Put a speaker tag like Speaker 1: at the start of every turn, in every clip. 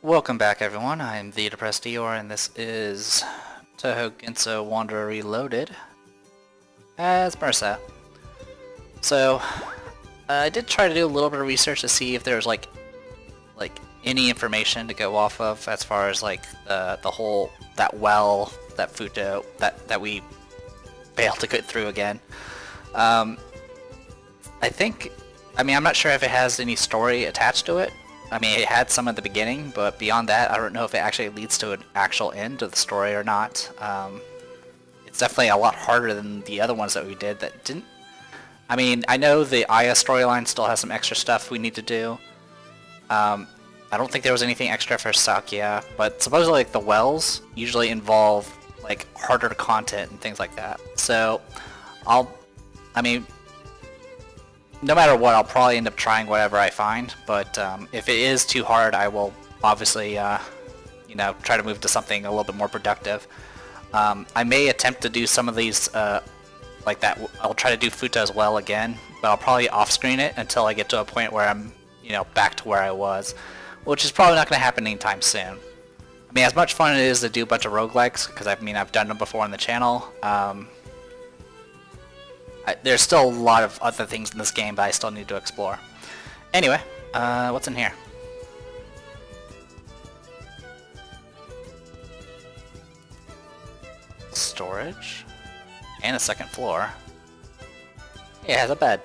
Speaker 1: Welcome back, everyone. I'm the Depressed Eeyore, and this is Touhou Genso Wanderer Reloaded as Marissa. So, I did try to do a little bit of research to see if there's like any information to go off of as far as like the whole that well that Futo that we failed to get through again. I mean, I'm not sure if it has any story attached to it. I mean, it had some at the beginning, but beyond that, I don't know if it actually leads to an actual end of the story or not. It's definitely a lot harder than the other ones that we did that didn't... I mean, I know the Aya storyline still has some extra stuff we need to do. I don't think there was anything extra for Sakya, but supposedly like, the wells usually involve like harder content and things like that. So, I mean, no matter what, I'll probably end up trying whatever I find, but if it is too hard, I will obviously, you know, try to move to something a little bit more productive. I may attempt to do some of these, like that. I'll try to do Futa as well again, but I'll probably off-screen it until I get to a point where I'm, you know, back to where I was, which is probably not going to happen anytime soon. I mean, as much fun it is to do a bunch of roguelikes, because I mean, I've done them before on the channel, there's still a lot of other things in this game that I still need to explore. Anyway, what's in here? Storage. And a second floor. Yeah, it has a bed.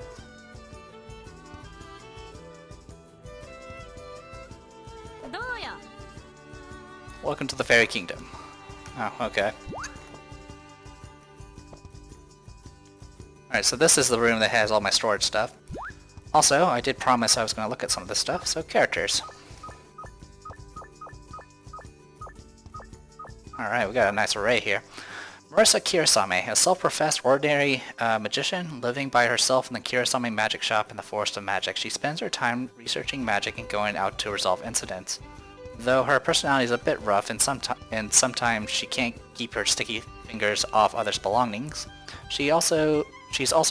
Speaker 1: Welcome to the Fairy Kingdom. Oh, okay. Alright, so this is the room that has all my storage stuff. Also, I did promise I was going to look at some of this stuff, so characters. Alright, we got a nice array here. Marissa Kirasame, a self-professed ordinary magician living by herself in the Kirasame Magic Shop in the Forest of Magic. She spends her time researching magic and going out to resolve incidents. Though her personality is a bit rough and sometimes she can't keep her sticky fingers off others' belongings, she's also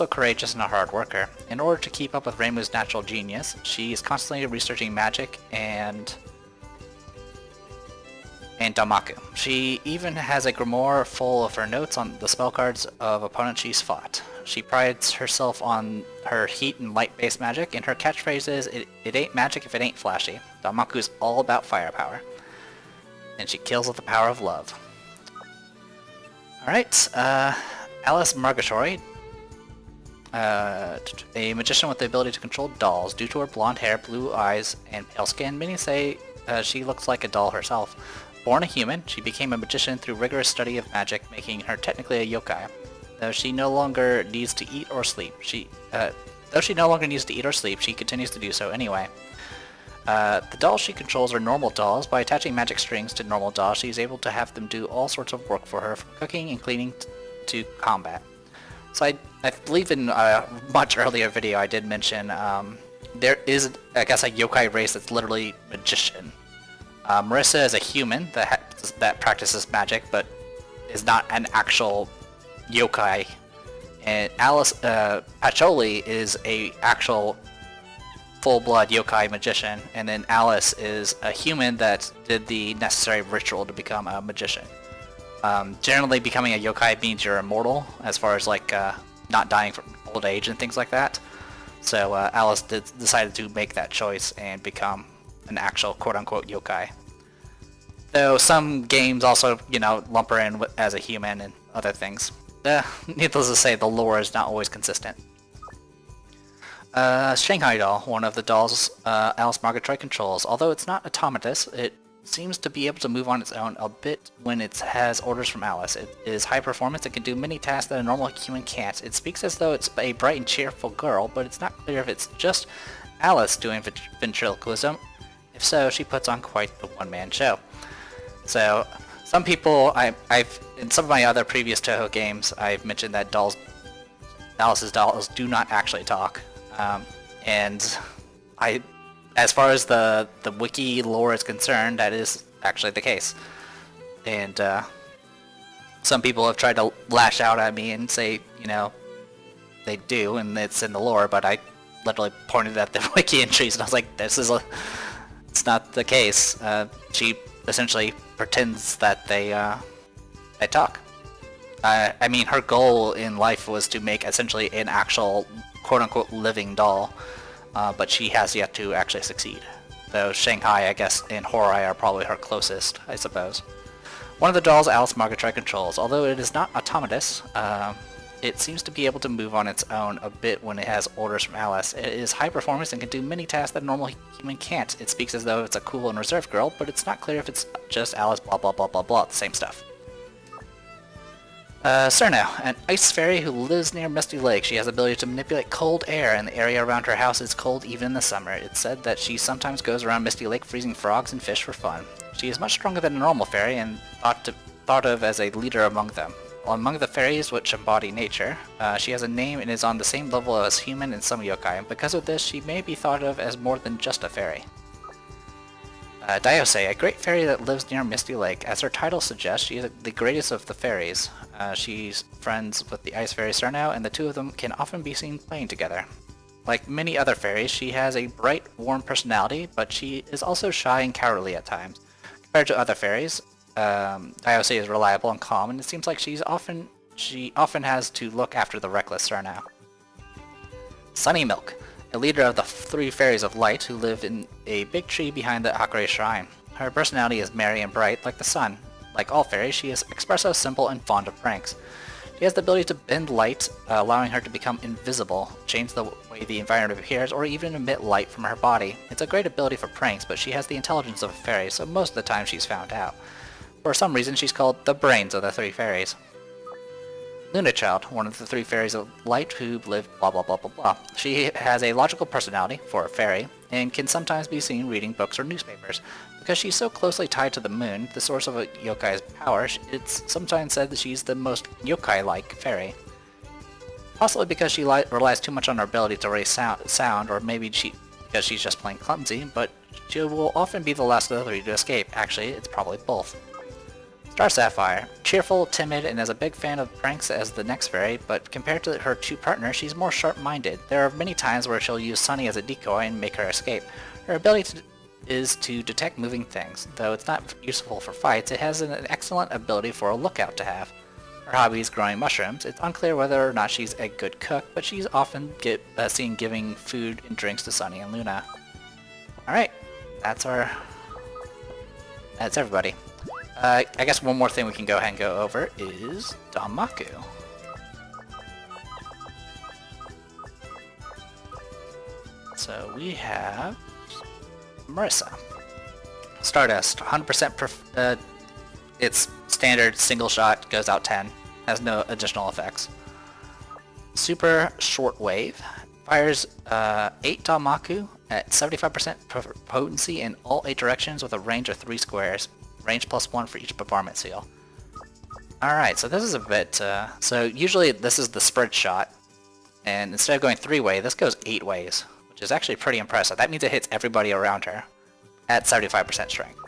Speaker 1: courageous and a hard worker. In order to keep up with Reimu's natural genius, she is constantly researching magic and Damaku. She even has a grimoire full of her notes on the spell cards of opponents she's fought. She prides herself on her heat and light-based magic, and her catchphrase is, it ain't magic if it ain't flashy. Damaku is all about firepower. And she kills with the power of love. Alright, Alice Margatory, a magician with the ability to control dolls. Due to her blonde hair, blue eyes, and pale skin, many say she looks like a doll herself. Born a human, she became a magician through rigorous study of magic, making her technically a yokai. Though she no longer needs to eat or sleep, she continues to do so anyway. The dolls she controls are normal dolls. By attaching magic strings to normal dolls, she is able to have them do all sorts of work for her, from cooking and cleaning to combat. So I believe in a much earlier video I did mention there is, I guess, a yokai race that's literally magician. Marissa is a human that practices magic, but is not an actual yokai. And Alice Pacholi is a actual full-blood yokai magician, and then Alice is a human that did the necessary ritual to become a magician. Generally, becoming a yokai means you're immortal, as far as like not dying from old age and things like that. So Alice decided to make that choice and become an actual quote-unquote yokai. Though some games also, you know, lump her in as a human and other things. Needless to say, the lore is not always consistent. Shanghai Doll, one of the dolls Alice Margatroy controls. Although it's not automatous, it seems to be able to move on its own a bit when it has orders from Alice. It is high performance and can do many tasks that a normal human can't. It speaks as though it's a bright and cheerful girl, but it's not clear if it's just Alice doing ventriloquism. If so, she puts on quite the one-man show. So, some people, in some of my other previous Touhou games, I've mentioned that Alice's dolls do not actually talk. And as far as the wiki lore is concerned, that is actually the case. And some people have tried to lash out at me and say, you know, they do, and it's in the lore, but I literally pointed at the wiki entries and I was like, it's not the case. She essentially pretends that they talk. I mean, her goal in life was to make essentially an actual quote-unquote living doll, but she has yet to actually succeed. Though Shanghai, I guess, and Horai are probably her closest, I suppose. One of the dolls Alice Margatroyd controls, although it is not autonomous, it seems to be able to move on its own a bit when it has orders from Alice. It is high performance and can do many tasks that a normal human can't. It speaks as though it's a cool and reserved girl, but it's not clear if it's just Alice blah blah blah blah blah, the same stuff. Cerno, an ice fairy who lives near Misty Lake. She has the ability to manipulate cold air, and the area around her house is cold even in the summer. It's said that she sometimes goes around Misty Lake freezing frogs and fish for fun. She is much stronger than a normal fairy and thought of as a leader among them. Among the fairies which embody nature, she has a name and is on the same level as human and some yokai, and because of this she may be thought of as more than just a fairy. Diose, a great fairy that lives near Misty Lake. As her title suggests, she is the greatest of the fairies. She's friends with the ice fairy Cerno, and the two of them can often be seen playing together. Like many other fairies, she has a bright, warm personality, but she is also shy and cowardly at times. Compared to other fairies, Diose is reliable and calm, and it seems like she often has to look after the reckless Cerno. Sunny Milk, a leader of the three fairies of light who live in a big tree behind the Akure shrine. Her personality is merry and bright, like the sun. Like all fairies, she is expressive, simple, and fond of pranks. She has the ability to bend light, allowing her to become invisible, change the way the environment appears, or even emit light from her body. It's a great ability for pranks, but she has the intelligence of a fairy, so most of the time she's found out. For some reason, she's called the brains of the three fairies. Luna Child, one of the three fairies of light who live blah blah blah blah blah. She has a logical personality, for a fairy, and can sometimes be seen reading books or newspapers. Because she's so closely tied to the moon, the source of a yokai's power, it's sometimes said that she's the most yokai-like fairy. Possibly because she relies too much on her ability to raise sound, or maybe because she's just plain clumsy, but she will often be the last of the three to escape. Actually, it's probably both. Star Sapphire, cheerful, timid, and as a big fan of pranks as the next fairy, but compared to her two partners, she's more sharp-minded. There are many times where she'll use Sunny as a decoy and make her escape. Her ability is to detect moving things. Though it's not useful for fights, it has an excellent ability for a lookout to have. Her hobby is growing mushrooms. It's unclear whether or not she's a good cook, but she's often seen giving food and drinks to Sunny and Luna. Alright, that's everybody. I guess one more thing we can go ahead and go over is Danmaku. So we have Marissa. Stardust, 100% it's standard single shot, goes out 10, has no additional effects. Super Shortwave, fires 8 Danmaku at 75% potency in all 8 directions with a range of 3 squares. Range +1 for each bombardment seal. Alright, so this is a bit, so usually this is the spread shot, and instead of going 3-way, this goes 8 ways, which is actually pretty impressive. That means it hits everybody around her at 75% strength.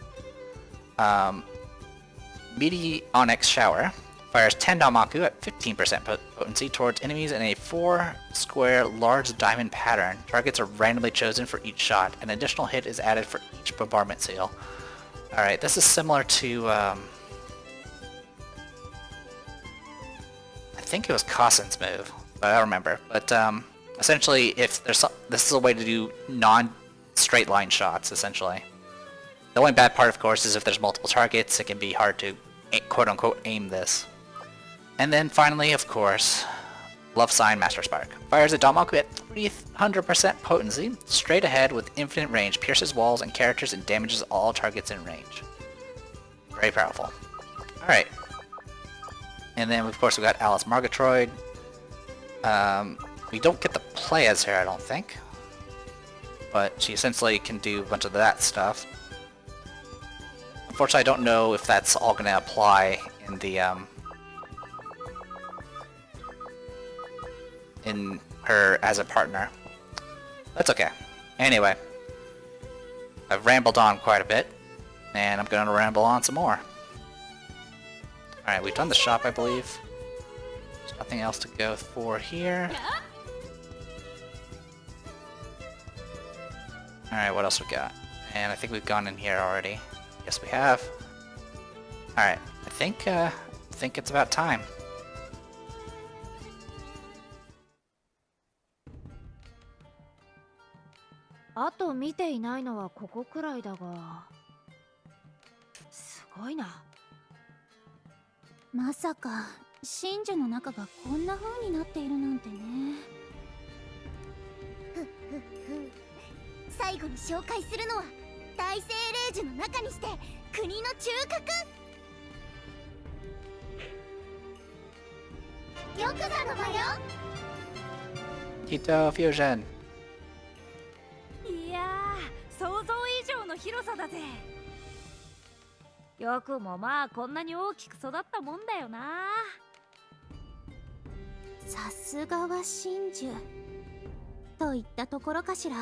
Speaker 1: Meaty Onyx Shower fires 10 Danmaku at 15% potency towards enemies in a 4-square large diamond pattern. Targets are randomly chosen for each shot. An additional hit is added for each bombardment seal. Alright, this is similar to, I think it was Kasen's move, but I don't remember. But essentially, if there's this is a way to do non-straight line shots, essentially. The only bad part, of course, is if there's multiple targets, it can be hard to quote-unquote aim this. And then finally, of course, Love Sign Master Spark. Fires a Danmaku at 300% potency, straight ahead with infinite range, pierces walls and characters and damages all targets in range. Very powerful. Alright. And then, of course, we got Alice Margatroyd. We don't get to play as her, I don't think. But she essentially can do a bunch of that stuff. Unfortunately, I don't know if that's all going to apply in the, in her as a partner. That's okay. Anyway, I've rambled on quite a bit, and I'm going to ramble on some more. Alright, we've done the shop, I believe. There's nothing else to go for here. Alright, what else we got? And I think we've gone in here already. Yes, we have. Alright, I think it's about time.
Speaker 2: Ah, あと見ていないのはここくらいだが、すごいな。
Speaker 3: まさか真珠の中がこんな風になっているなんてね。最後に紹介するのは大精霊樹の中にして国の中核。玉座の間よ。
Speaker 1: Tito Fusion!
Speaker 2: いやー、想像以上の広さだぜ。よくもまあこんなに大きく育ったもんだよな。
Speaker 3: さすがは真珠といったところかしら。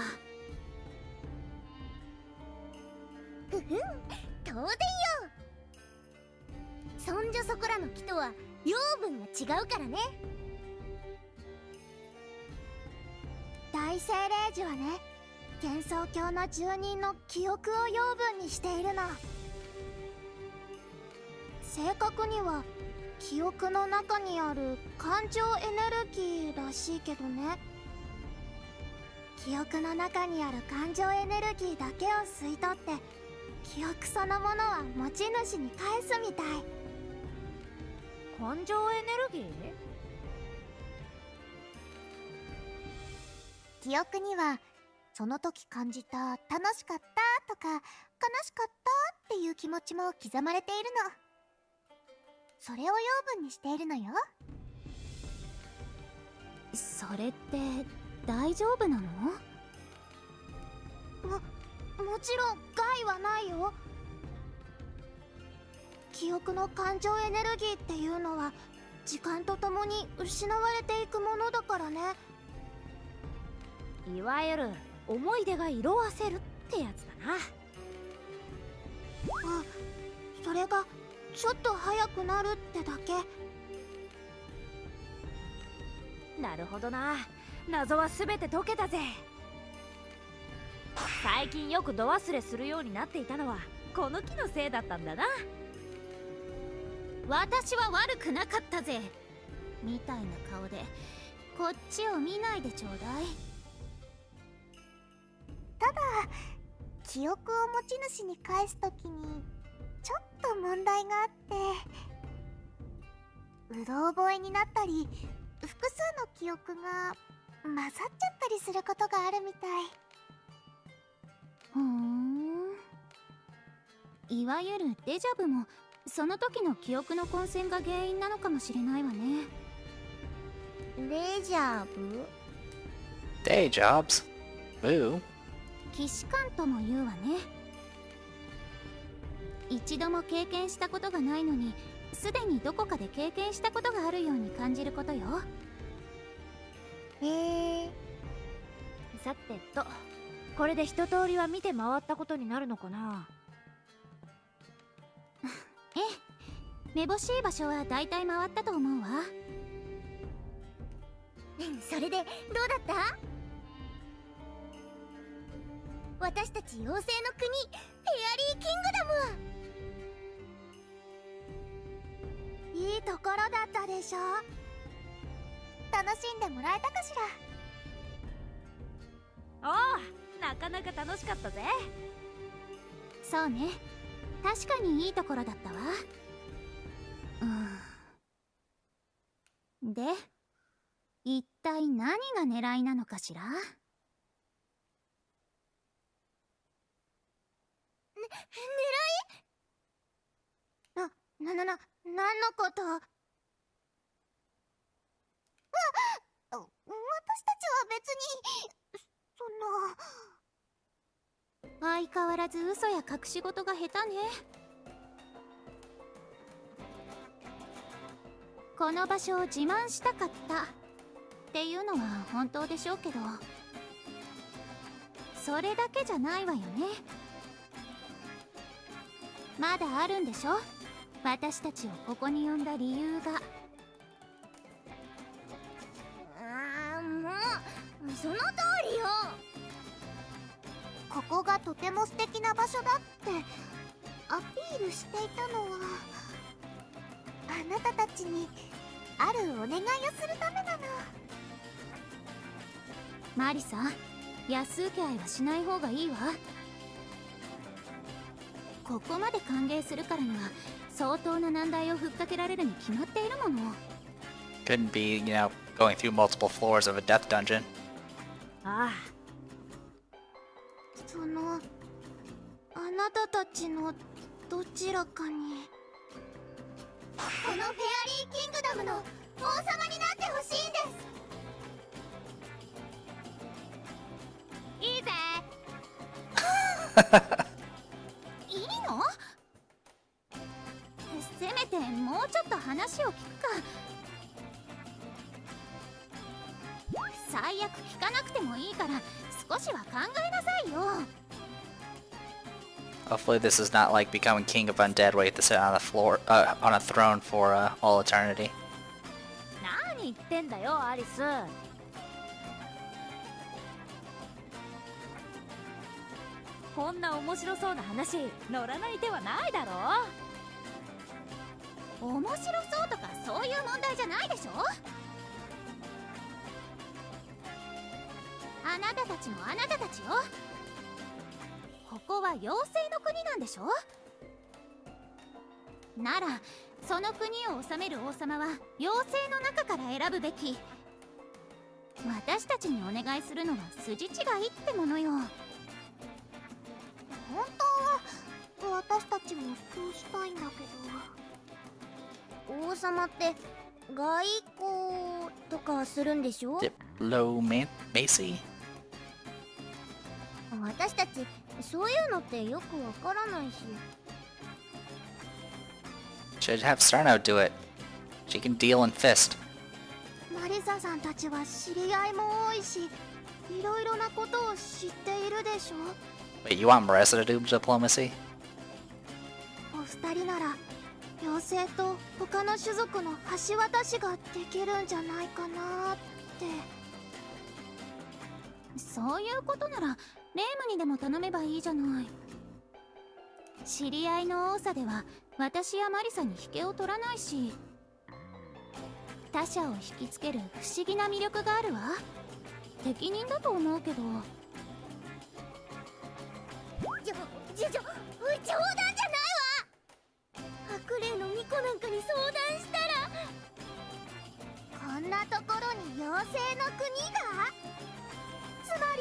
Speaker 3: ふふん、当然よ。そんじょそこらの木とは養分が違うからね。大精霊樹はね、幻想郷の住人の記憶を養分にしているの。正確には記憶の中にある感情エネルギーらしいけどね。記憶の中にある感情エネルギーだけを吸い取って記憶そのものは持ち主に返すみたい。
Speaker 2: 感情エネルギー？
Speaker 3: 記憶にはその時感じた楽しかったとか悲しかったっていう気持ちも刻まれているの。それを養分にしているのよ。それって大丈夫なの？もちろん害はないよ。記憶の感情エネルギーっていうのは時間とともに失われていくものだからね。
Speaker 2: いわゆる思い出が色あせるってやつだな。
Speaker 3: あ、それがちょっと早くなるってだけ。
Speaker 2: なるほどな。謎は全て解けたぜ。最近よく度忘れするようになっていたのはこの木のせいだったんだな。
Speaker 3: 私は悪くなかったぜみたいな顔でこっちを見ないでちょうだい。ただ記憶を持ち主に返すときにちょっと問題があって、うろ覚えになったり複数の記憶が混ざっちゃったりすることがあるみたい。ふーん、いわゆるデジャブもその時の記憶の混戦が原因なのかもしれないわね。デジャブ？
Speaker 1: Day jobs? Boo.
Speaker 3: 既視感とも言うわね。一度も経験したことがないのにすでにどこかで経験したことがあるように感じることよ。
Speaker 2: さてと、これで一通りは見て回ったことになるのかな。
Speaker 3: ええ、めぼしい場所は大体回ったと思うわ。それでどうだった？私たち妖精の国フェアリーキングダムは。いいところだったでしょ。楽しんでもらえたかしら。
Speaker 2: おお、なかなか楽しかったぜ。
Speaker 3: そうね、確かにいいところだったわ。で、一体何が狙いなのかしら？狙い？何のこと？私たちは別に相変わらず嘘や隠し事が下手ね。この場所を自慢したかったっていうのは本当でしょうけど、それだけじゃないわよね。まだあるんでしょ、私たちをここに呼んだ理由が。もうその通りよ。ここがとても素敵な場所だってアピールしていたのはあなたたちにあるお願いをするためなの。
Speaker 2: マリサ、安請け合いはしない方がいいわ。ここまで歓迎するからには相当な難題をふっかけられるに決まっているもの。
Speaker 1: Couldn't be, going through multiple floors of a death dungeon.
Speaker 2: ああ、
Speaker 3: そのあなたたちのどちらかにこのフェアリーキングダムの王様になってほしいんです。
Speaker 2: いいぜ。いいの？せめてもうちょっと話を聞くか。最悪聞かなくてもいいから少しは考えなさいよ。
Speaker 1: Hopefully this is not like becoming king of undead where you have to sit on a floor, on a throne for all eternity.
Speaker 2: 何言ってんだよアリス。こんな面白そうな話乗らない手はないだろう。面白そうとかそういう問題じゃないでしょ。あなたたちもあなたたちよ。ここは妖精の国なんでしょ。ならその国を治める王様は妖精の中から選ぶべき。私たちにお願いするのは筋違いってものよ。
Speaker 3: 本当は私たちもそうしたいんだけど、王様って外交とかするんでしょ。
Speaker 1: Diplomacy?
Speaker 3: 私たちそういうのってよくわからないし。
Speaker 1: Should have Sarno do it. She can deal in fist.
Speaker 3: マリサさんたちは知り合いも多いし、いろいろなことを知っているでしょ。
Speaker 1: Wait, you want Marissa to do diplomacy?
Speaker 3: お二人なら妖精と他の種族の橋渡しができるんじゃないかなって。
Speaker 2: そういうことならレームにでも頼めばいいじゃない。知り合いの多さでは私やマリサに引けを取らないし、他者を引きつける不思議な魅力があるわ。適任だと思うけど。
Speaker 3: 冗談じゃないわ。白霊の巫女なんかに相談したら、こんなところに妖精の国が。つまり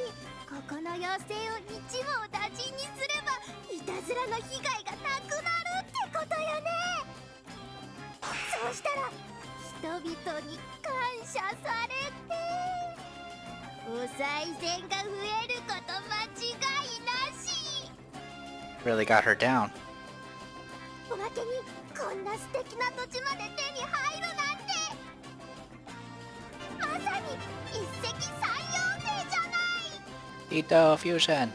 Speaker 3: ここの妖精を一網打尽にすればいたずらの被害がなくなるってことよね。そうしたら人々に感謝されてお賽銭が増えること間違いなし。
Speaker 1: Really got her down.
Speaker 3: おまけにこんな素敵な土地まで手に入るなんて、まさに一石三鳥生じゃない。
Speaker 1: Ito fusion.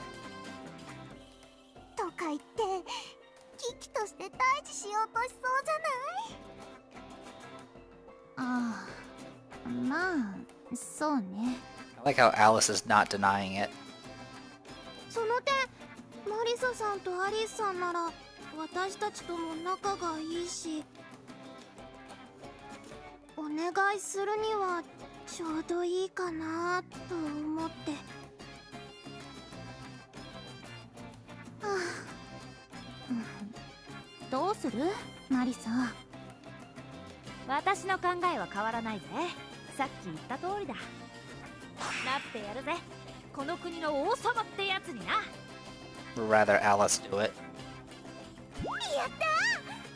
Speaker 3: とか言って危機として退治しようとしそうじゃない。
Speaker 2: ああ、まあそうね。
Speaker 1: I like how Alice is not denying it.
Speaker 3: その点マリサさんとアリスさんなら私たちとも仲がいいし、お願いするにはちょうどいいかなと思って。は
Speaker 2: あ、どうするマリサ。私の考えは変わらないぜ。さっき言った通りだ。なってやるぜ、この国の王様ってやつにな。
Speaker 1: Rather Alice do it.
Speaker 3: やった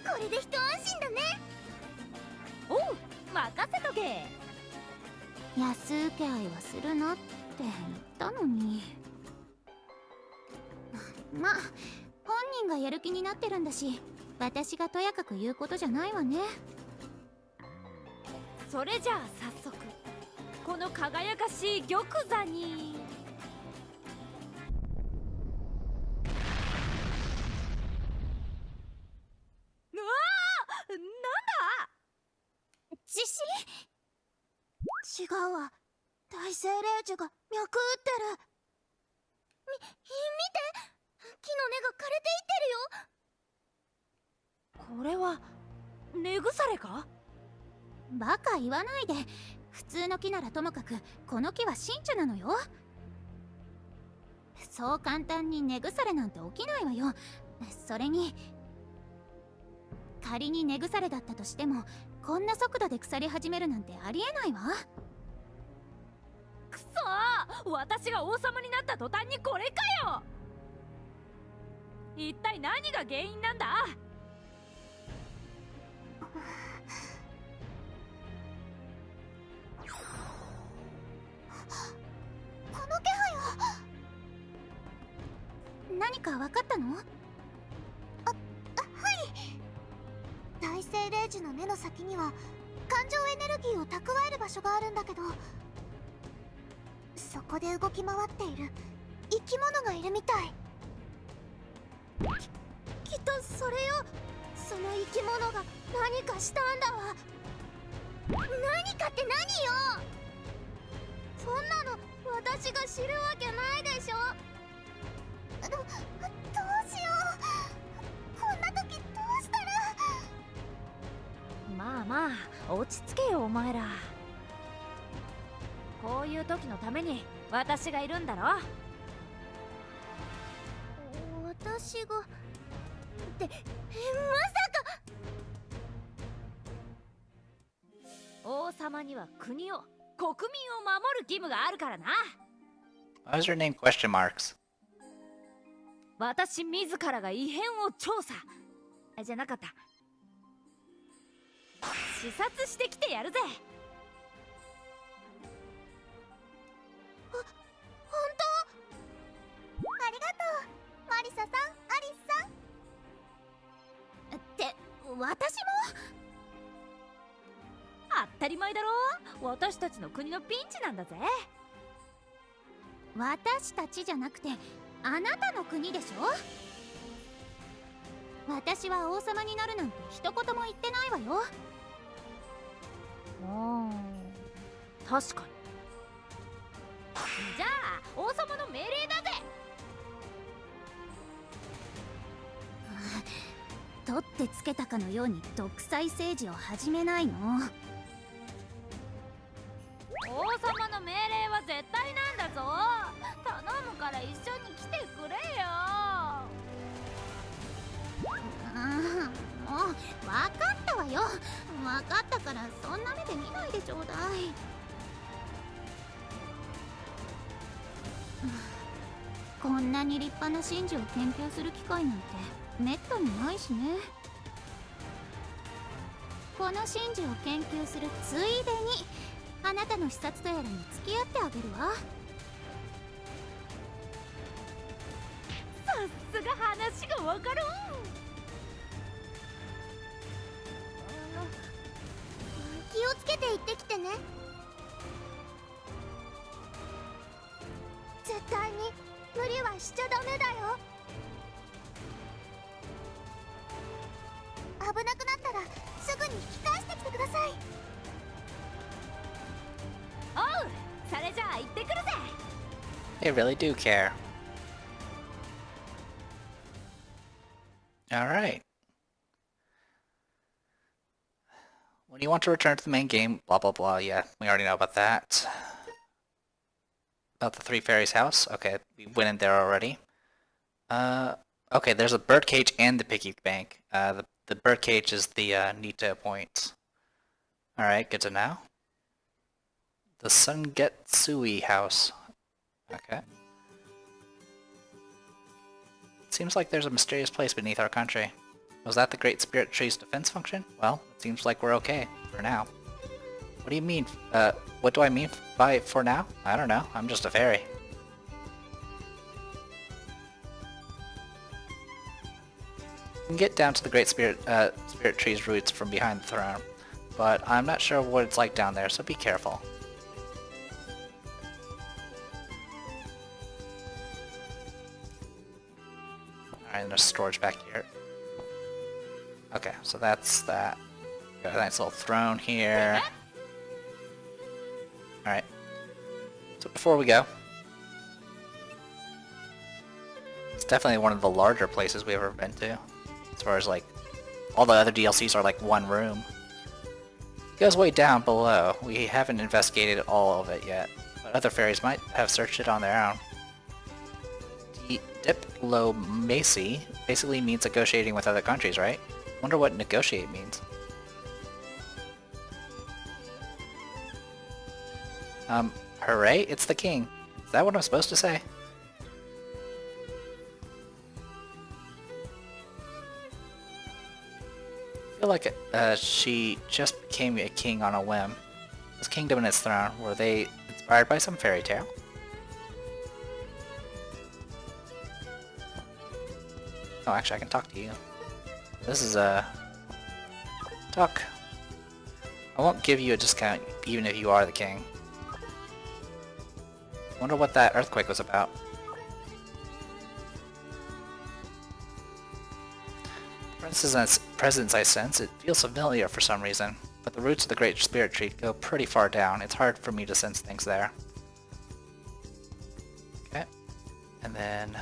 Speaker 3: ー、これで一安心だね。
Speaker 2: おう、任せとけ。安請け合いはするなって言ったのに。まあ本人がやる気になってるんだし、私がとやかく言うことじゃないわね。それじゃあ早速この輝かしい玉座に。うわあ、なんだ獅子。
Speaker 3: 違うわ、大精霊樹が脈打ってる。見て、木の根が枯れていってるよ。
Speaker 4: これは根腐れか？
Speaker 2: バカ言わないで。普通の木ならともかくこの木は真珠なのよ。そう簡単に根腐れなんて起きないわよ。それに仮に根腐れだったとしてもこんな速度で腐り始めるなんてありえないわ。
Speaker 4: くそー、私が王様になった途端にこれかよ。一体何が原因なんだ？
Speaker 3: この気配は。
Speaker 2: 何か分かったの？
Speaker 3: 大精霊樹の根の先には感情エネルギーを蓄える場所があるんだけど、そこで動き回っている生き物がいるみたい。きっとそれよ。その生き物が何かしたんだわ。何かって何よ。そんなの私が知るわけないでしょ。どうしよう。こんな時どうしたら。
Speaker 4: まあまあ落ち着けよお前ら。こういう時のために私がいるんだろ。
Speaker 3: 私がってまさか。
Speaker 4: 王様には国を国民を守る義務があるからな。
Speaker 1: Why is your name question marks?
Speaker 4: 私自らが異変を調査じゃなかった、視察してきてやるぜ。
Speaker 3: 本当？ありがとうマリサさん、アリスさん。
Speaker 2: って私
Speaker 4: 当たり前だろ、私たちの国のピンチなんだぜ。
Speaker 2: も。私たちじゃなくてあなたの国でしょ。私は王様になるなんて一言も言ってないわよ。
Speaker 4: 確かに。じゃあ王様の命令だぜ。
Speaker 2: 取ってつけたかのように独裁政治を始めないの。
Speaker 4: 王様の命令は絶対なんだぞ。頼むから一緒に来てくれよ。
Speaker 2: もう分かったわよ。分かったからそんな目で見ないでちょうだい。こんなに立派な真珠を研究する機会なんてめったにないしね。この真珠を研究するついでにあなたの視察とやらに付き合ってあげるわ。
Speaker 4: さすが話がわかる。
Speaker 3: 気をつけて行ってきてね。絶対に無理はしちゃダメだよ。危なくなったらすぐに引き返してきてください。
Speaker 4: おう、それじゃあ行ってくるぜ。
Speaker 1: They really do care. Alright. When you want to return to the main game, blah blah blah, yeah, we already know about that. About the Three Fairies house, okay, we went in there already. Okay, there's a birdcage and the piggy bank. The birdcage is the Nita point. Alright, good to know. The Sungetsui house. Okay. Seems like there's a mysterious place beneath our country. Was that the Great Spirit Tree's defense function? Well, it seems like we're okay, for now. What do you mean, what do I mean by for now? I don't know, I'm just a fairy. You can get down to the Great Spirit Tree's roots from behind the throne, but I'm not sure what it's like down there, so be careful. Alright, there's storage back here. Okay, so that's that. Got a nice little throne here. Alright. So before we go, It's definitely one of the larger places we've ever been to. As far as like, all the other DLCs are like one room. It goes way down below. We haven't investigated all of it yet, but other fairies might have searched it on their own. Diplomacy basically means negotiating with other countries, right? Wonder what negotiate means. Hooray, it's the king. Is that what I'm supposed to say? I feel like she just became a king on a whim. This kingdom and its throne, were they inspired by some fairy tale? Oh, actually I can talk to you. This is talk. I won't give you a discount even if you are the king. Wonder what that earthquake was about. Princess's presence I sense, it feels familiar for some reason, but the roots of the Great Spirit Tree go pretty far down. It's hard for me to sense things there. Okay, and then...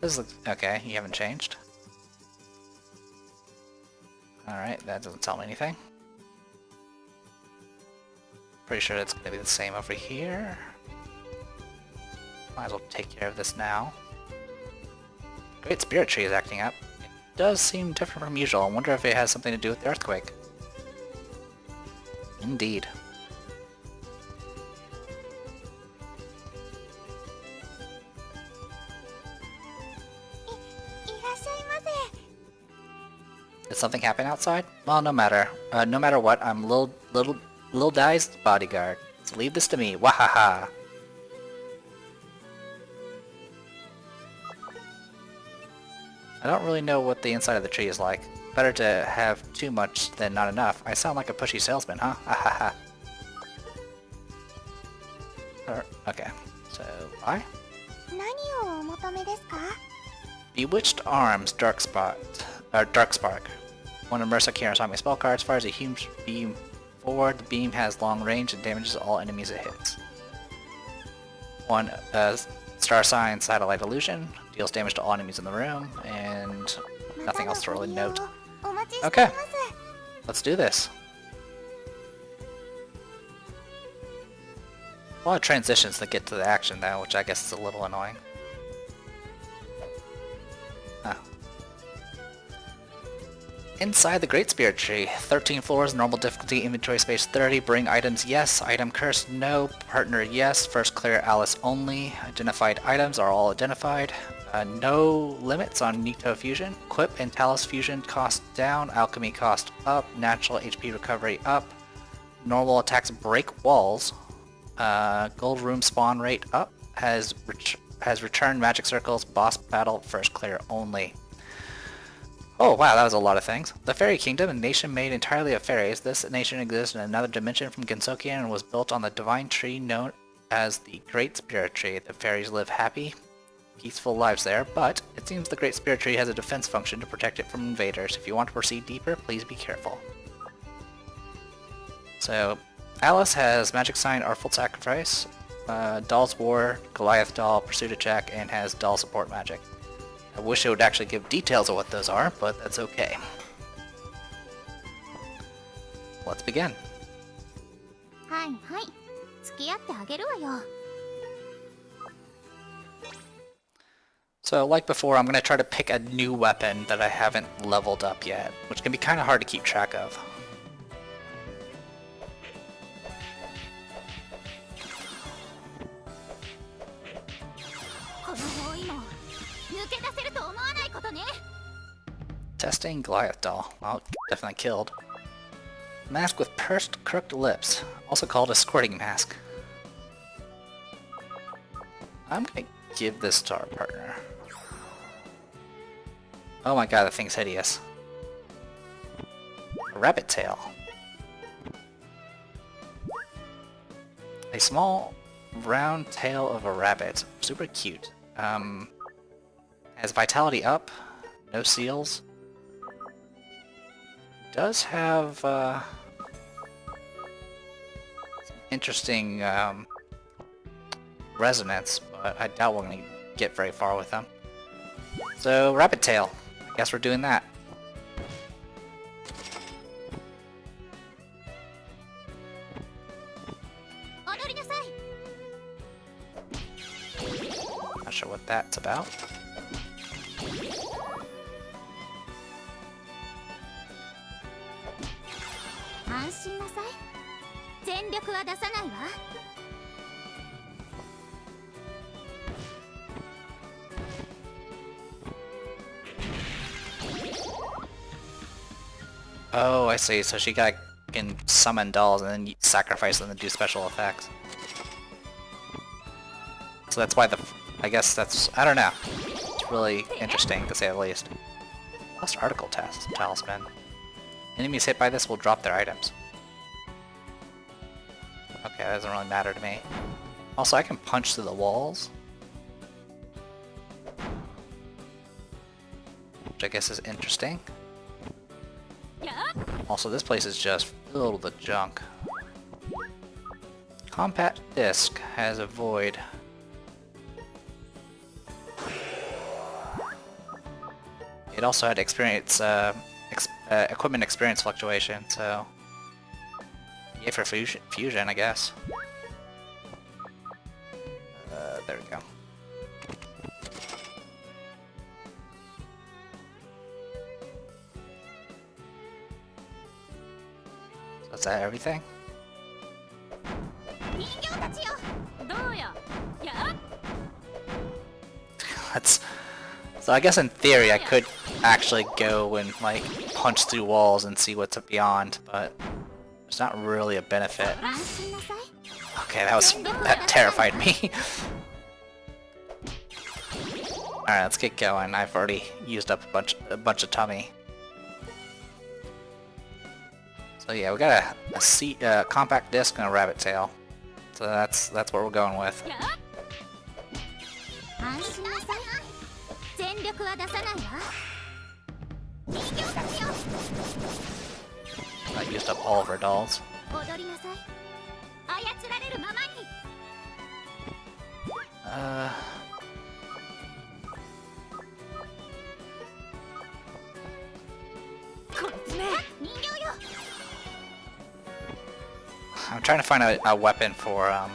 Speaker 1: This looks... okay, you haven't changed. Alright, that doesn't tell me anything. Pretty sure it's going to be the same over here. Might as well take care of this now. Great Spirit Tree is acting up. It does seem different from usual. I wonder if it has something to do with the earthquake. Indeed. Did something happen outside? Well, no matter. No matter what, I'm Lil Dai's bodyguard. So leave this to me. Wahaha! I don't really know what the inside of the tree is like. Better to have too much than not enough. I sound like a pushy salesman, huh? Ahaha. Okay, so bye. Bewitched Arms, Dark Spark. When immersed Kieran's on my spell cards, fires a huge beam forward. The beam has long range and damages all enemies it hits. One Star Sign Satellite Illusion deals damage to all enemies in the room, and nothing else to really note. Okay, let's do this. A lot of transitions to get to the action though, which I guess is a little annoying. Oh. Inside the Great Spirit Tree, 13 floors, normal difficulty, inventory space 30, bring items yes, item curse no, partner yes, first clear Alice only, identified items are all identified, no limits on Nito Fusion, Equip and Talus Fusion cost down, Alchemy cost up, natural HP recovery up, normal attacks break walls, gold room spawn rate up, has returned magic circles, boss battle, first clear only. Oh wow, that was a lot of things. The Fairy Kingdom, a nation made entirely of fairies. This nation exists in another dimension from Genso and was built on the divine tree known as the Great Spirit Tree. The fairies live happy, peaceful lives there, but it seems the Great Spirit Tree has a defense function to protect it from invaders. If you want to proceed deeper, please be careful. So, Alice has Magic Sign Artful Sacrifice, Doll's War, Goliath Doll, Pursuit Attack, and has Doll Support Magic. I wish it would actually give details of what those are, but that's okay. Let's begin. So, like before, I'm going to try to pick a new weapon that I haven't leveled up yet, which can be kind of hard to keep track of. Testing Goliath Doll. Well, definitely killed. Mask with pursed, crooked lips, also called a squirting mask. I'm gonna give this to our partner. Oh my god, that thing's hideous. A rabbit tail. A small, round tail of a rabbit. Super cute. Has vitality up, no seals. Does have some interesting resonance, but I doubt we're gonna get very far with them. So, Rabbit Tail. I guess we're doing that. Not sure what that's about.
Speaker 2: 安心なさい。全力は出さないわ。
Speaker 1: Oh, I see. So she can summon dolls and then sacrifice them to do special effects. So that's why I guess that's... I don't know. It's really interesting, to say the least. Lost Article Talisman. Enemies hit by this will drop their items. Okay, that doesn't really matter to me. Also, I can punch through the walls. Which I guess is interesting. Also, this place is just filled with junk. Compact Disc has a void. It also had equipment experience fluctuation, so... Yay for fusion, I guess. There we go. So is that everything? That's... So I guess in theory I could actually go and like punch through walls and see what's beyond, but there's not really a benefit. Okay, that terrified me. Alright, let's get going. I've already used up a bunch of tummy. So yeah, we got a compact disc and a rabbit tail. So that's what we're going with. I used up all of our dolls. I'm trying to find a weapon for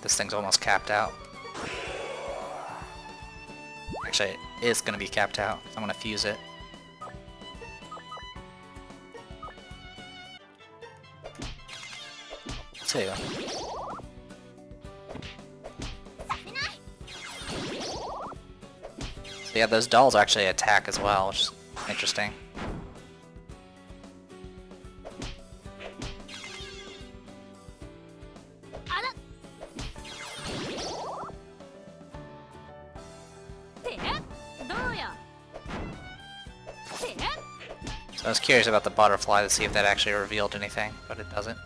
Speaker 1: this thing's almost capped out. Actually, it is going to be capped out. I'm going to fuse it. Two. So yeah, those dolls actually attack as well, which is interesting. I was curious about the butterfly to see if that actually revealed anything, but it doesn't.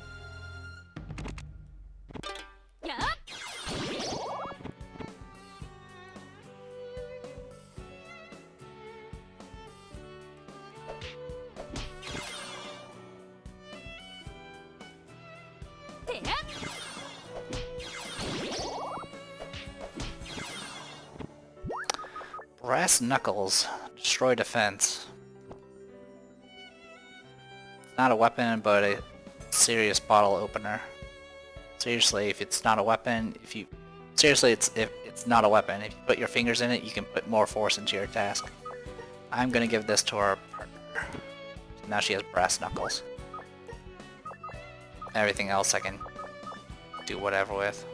Speaker 1: Brass Knuckles. Destroy defense. Not a weapon, but a serious bottle opener. Seriously, if it's not a weapon, if it's not a weapon. If you put your fingers in it, you can put more force into your task. I'm gonna give this to our partner. So now she has brass knuckles. Everything else I can do whatever with.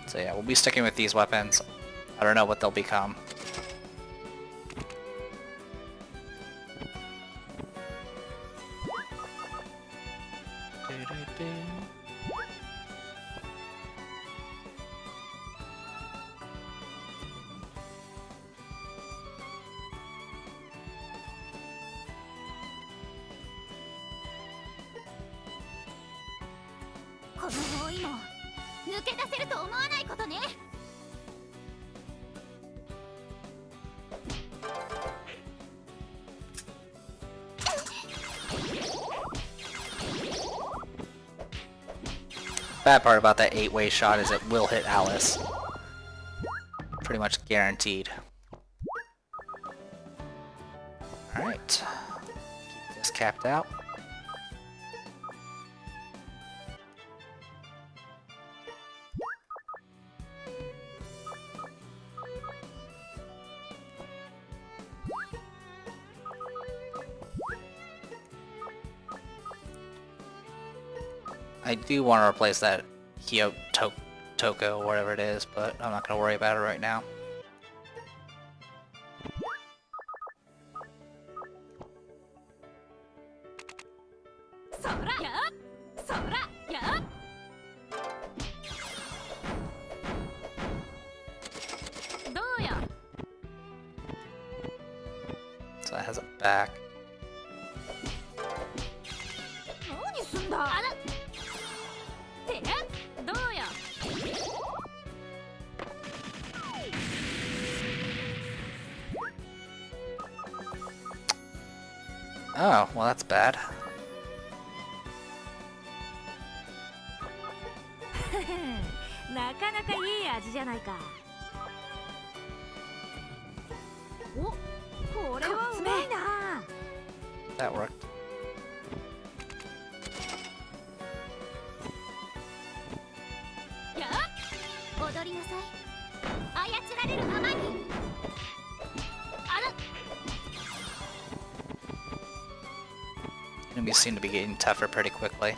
Speaker 1: So yeah, we'll be sticking with these weapons. I don't know what they'll become.
Speaker 2: この包囲網抜け出せると思わないことね。
Speaker 1: Bad part about that 8-way shot is it will hit Alice. Pretty much guaranteed. Alright. Keep this capped out. I do want to replace that Toko, whatever it is, but I'm not going to worry about it right now. So it has a back. Oh, well that's bad.
Speaker 4: なかなかいい味じゃないか。お、これはうまいな。
Speaker 1: That worked.
Speaker 2: やあ、踊りなさい。操られるままに。あら。
Speaker 1: Enemies seem to be getting tougher pretty quickly.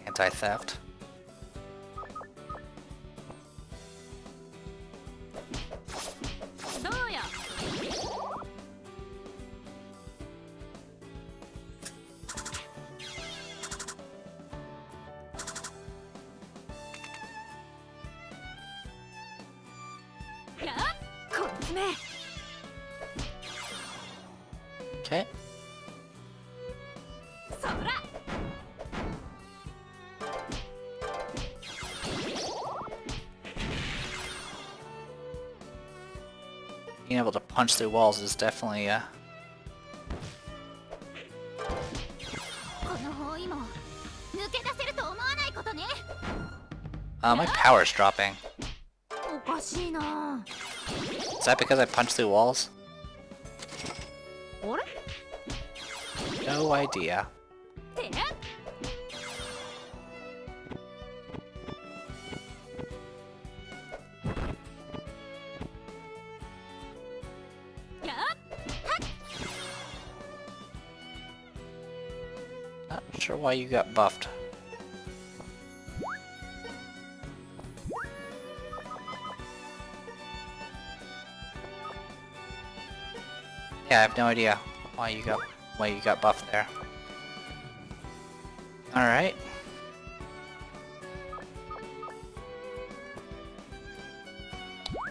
Speaker 1: Anti-theft. Okay. Being able to punch through walls is definitely my power's dropping. Is that because I punched through walls? No idea. Not sure why you got buffed. Yeah, I have no idea why you got buffed there. All right.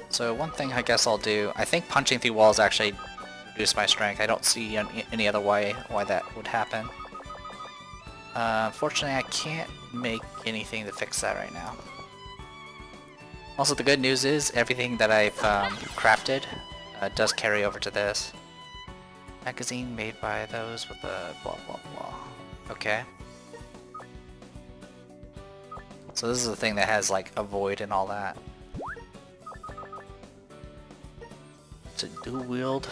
Speaker 1: So one thing I guess I'll do, I think punching through walls actually reduce my strength. I don't see any other way why that would happen. Unfortunately, I can't make anything to fix that right now. Also, the good news is everything that I've crafted does carry over to this. Magazine made by those with the blah blah blah. Okay. So this is the thing that has like a void and all that. To dual wield,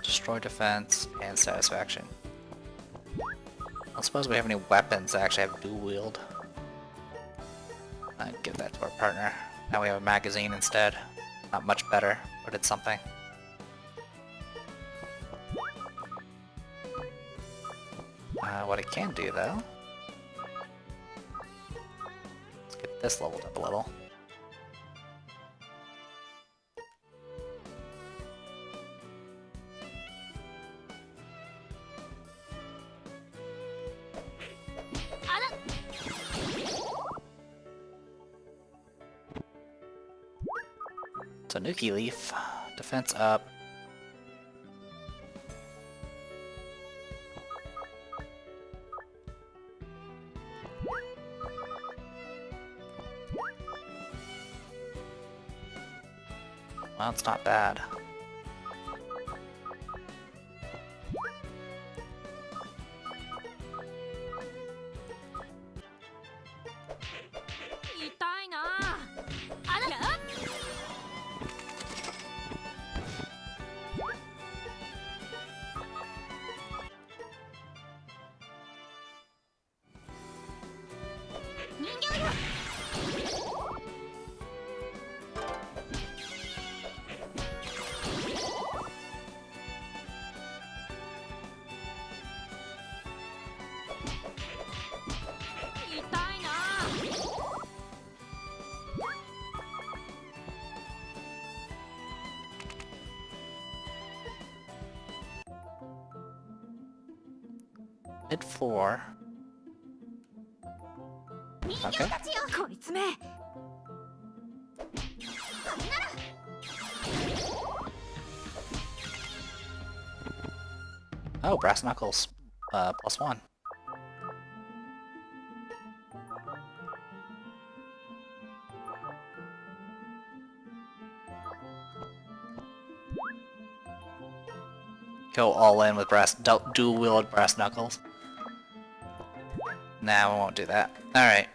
Speaker 1: destroy defense, and satisfaction. I don't suppose we have any weapons that actually have dual wield. I'd give that to our partner. Now we have a magazine instead. Not much better, but it's something. What I can do though, let's get this leveled up a little. Tanuki Leaf. Defense up. Well, it's not bad. Mid 4. Okay.
Speaker 4: こいつめ
Speaker 1: Oh, Brass Knuckles. +1. Go all in with dual-wielded Brass Knuckles. Nah, we won't do that. Alright.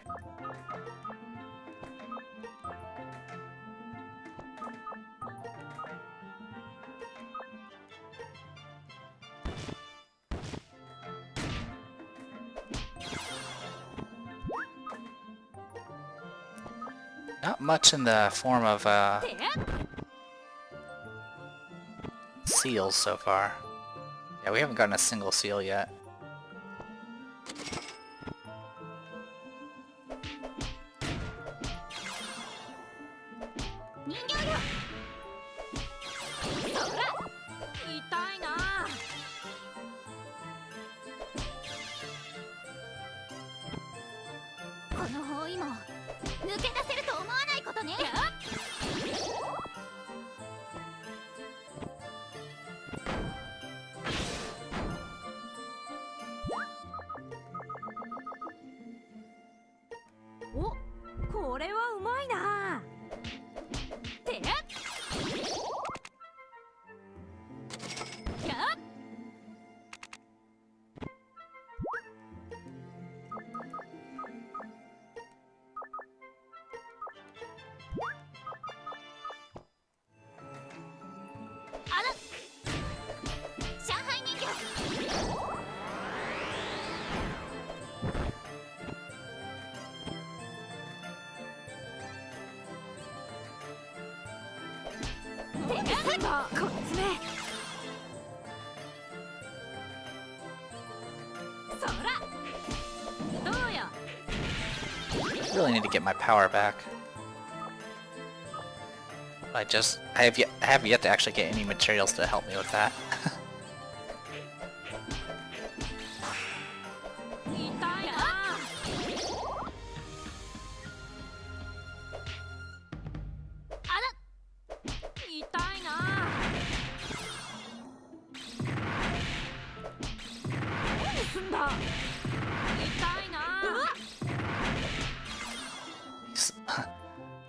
Speaker 1: Not much in the form of seals so far. Yeah, we haven't gotten a single seal yet.
Speaker 4: Oh, これはうまいな。てやっ。やっ。あら。上海人形。こいつめそらどうよ
Speaker 1: Really need to get my power back. I have yet to actually get any materials to help me with that.
Speaker 4: 痛いな。あら痛いな。何すんだ。痛いな。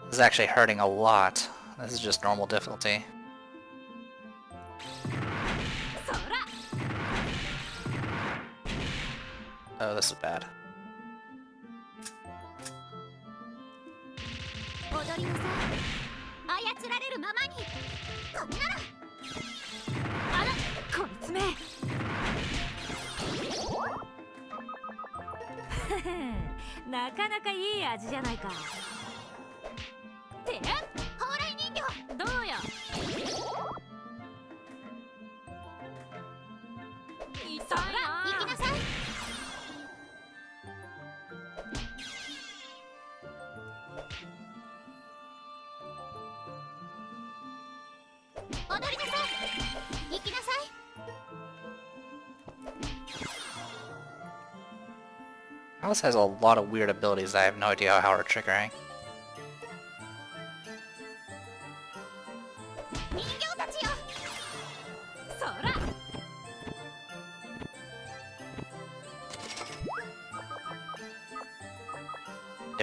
Speaker 1: This is actually hurting a lot. This is just normal difficulty.
Speaker 4: そら
Speaker 1: Oh, this is bad.
Speaker 2: 踊りなさい。操られるままに。こんなら。
Speaker 4: あらこいつめなかなかいい味じゃないか。てやっ
Speaker 2: 蓬莱人形。
Speaker 4: どうよ。痛いな。
Speaker 2: 行きなさい。踊りなさい。行きなさい。
Speaker 1: Alice has a lot of weird abilities that I have no idea how are triggering.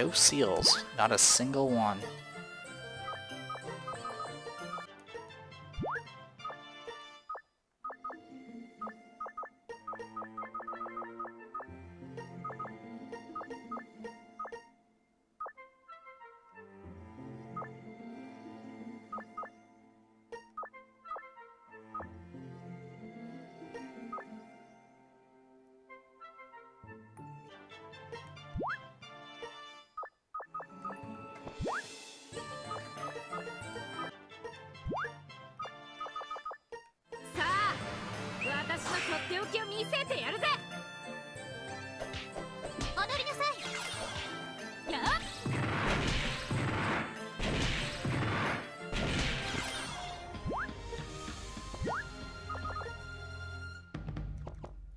Speaker 1: No seals. Not a single one.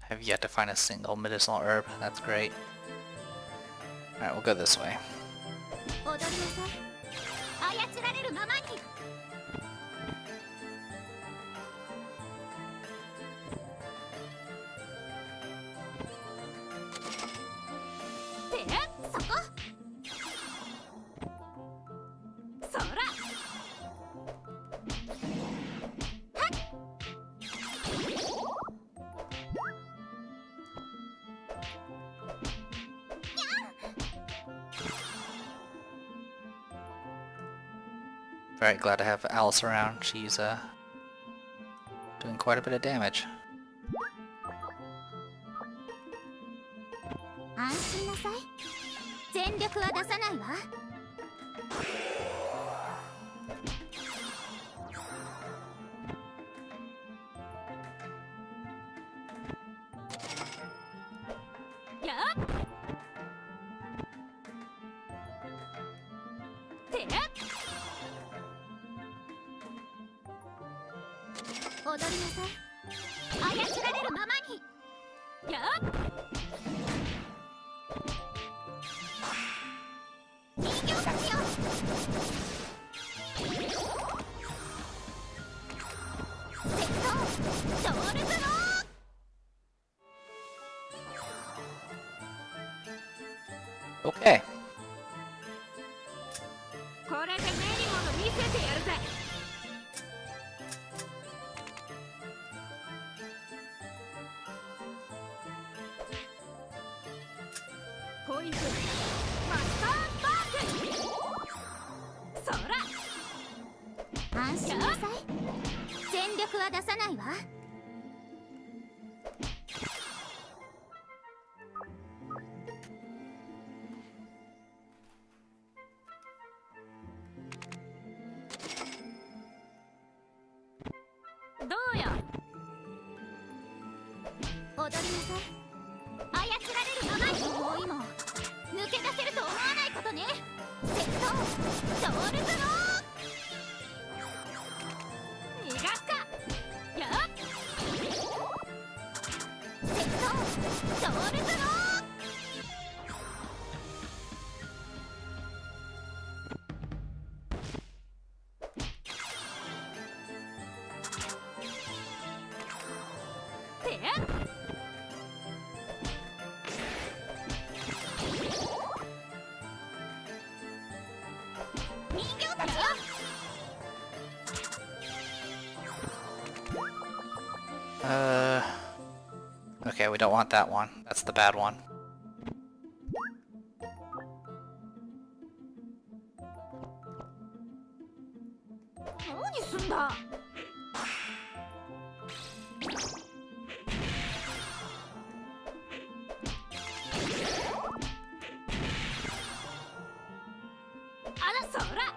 Speaker 1: I've yet to find a single medicinal herb. That's great. Alright, we'll go this way.
Speaker 2: 踊りなさい。操られるままに。で、そこ。そら。はっ。
Speaker 1: Very glad to have Alice around. She's doing quite a bit of damage.
Speaker 2: 安心なさい。全力は出さないわ。やっ。てやっ。踊りなさい。操られるままに。やっ。人形たちよ。セットドールズロー。
Speaker 1: Okay.
Speaker 4: これで目にもの見せてやるぜ。ポイズンマスターバーク。そら。
Speaker 2: 安心なさい。全力は出さないわ。
Speaker 4: どうよ。
Speaker 2: 踊りなさい。操られるままに。もう今抜け出せると思わないことね。セットドールズロー。
Speaker 4: 逃がすか。
Speaker 2: やっ。セットドールズロー。
Speaker 4: てやっ。
Speaker 2: 人形たちよ。
Speaker 1: Okay, we don't want that one. That's the bad one.
Speaker 4: 何すんだ。
Speaker 2: そら。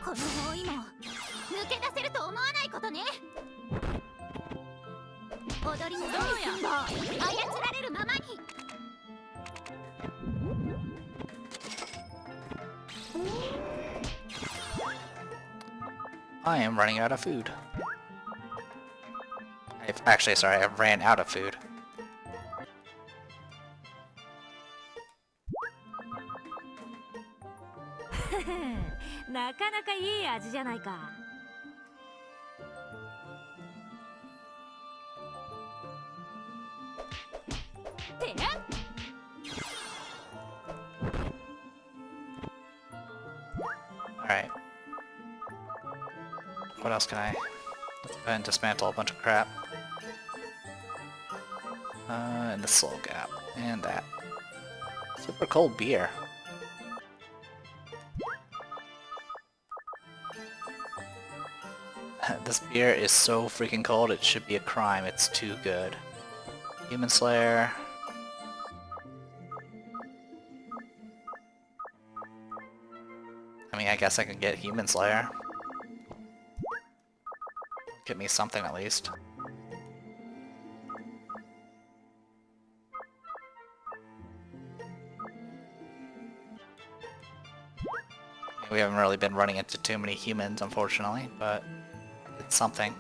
Speaker 2: この包囲網抜け出せると思わないことね。踊りなさい。
Speaker 4: どうやんだ。
Speaker 2: 操られるままに。
Speaker 1: I am running out of food. Actually, sorry, I ran out of food.
Speaker 4: なかなかいい味じゃないか。てやっ。
Speaker 1: what else can I... Let's go ahead and dismantle a bunch of crap. And the soul gap. And that. Super cold beer. This beer is so freaking cold, it should be a crime. It's too good. Human Slayer. I mean, I guess I can get Human Slayer. Get me something at least. We haven't really been running into too many humans, unfortunately, but it's something.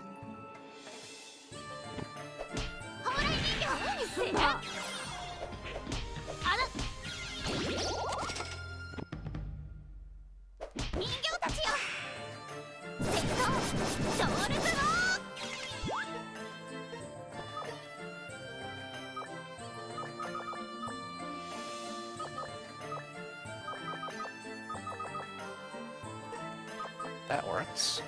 Speaker 1: That works.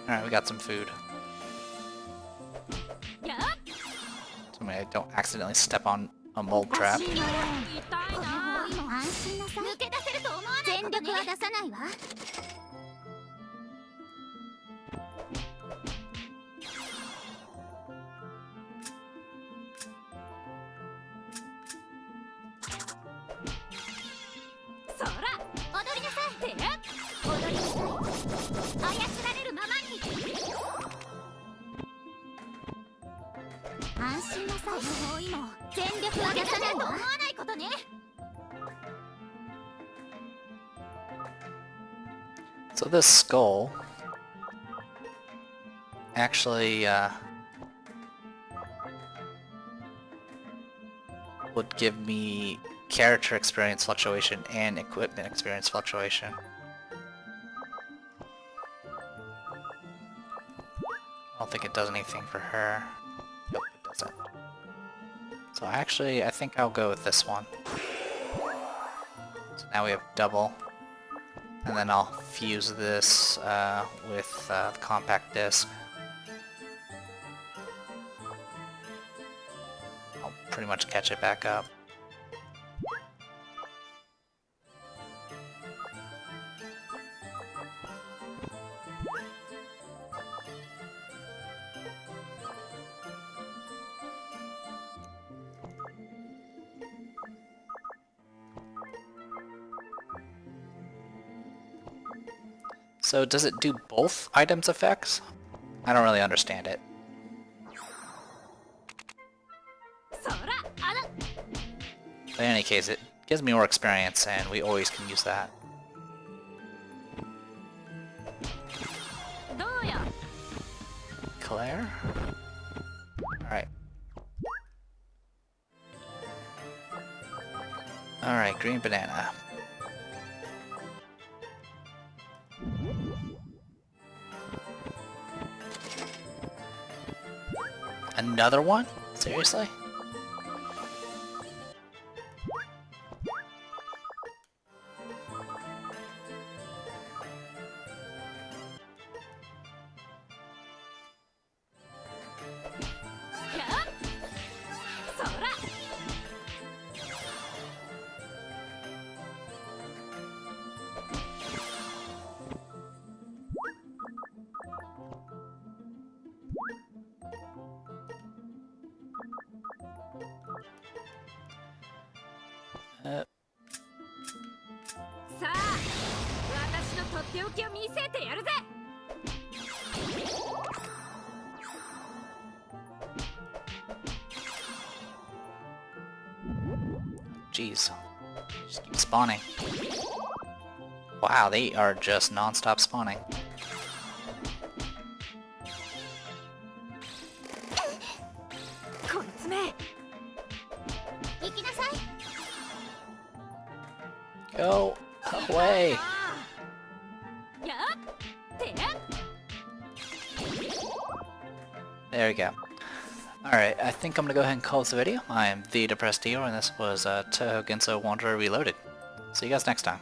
Speaker 1: Alright, we got some food. So I don't accidentally step on a mold trap.
Speaker 3: 安心なさい。全力は出さないわ。
Speaker 4: そら踊りなさい。踊りなさい。操られるままに。
Speaker 3: 安心なさい。包囲も全力は出さないわ。
Speaker 4: 思わないことね。
Speaker 1: So this skull actually would give me character experience fluctuation and equipment experience fluctuation. I don't think it does anything for her. Nope, it doesn't. So actually, I think I'll go with this one. So now we have double. And then I'll fuse this with the compact disc. I'll pretty much catch it back up. So does it do both items effects? I don't really understand it. But in any case, it gives me more experience and we always can use that. Claire? Alright. Alright, green banana. Another one? Seriously? Jeez. Just keep spawning. Wow, they are just non-stop spawning. Go away! There we go. Alright, I think I'm gonna go ahead and close the video. I am the Depressed Hero, and this was Touhou Genso Wanderer Reloaded. See you guys next time.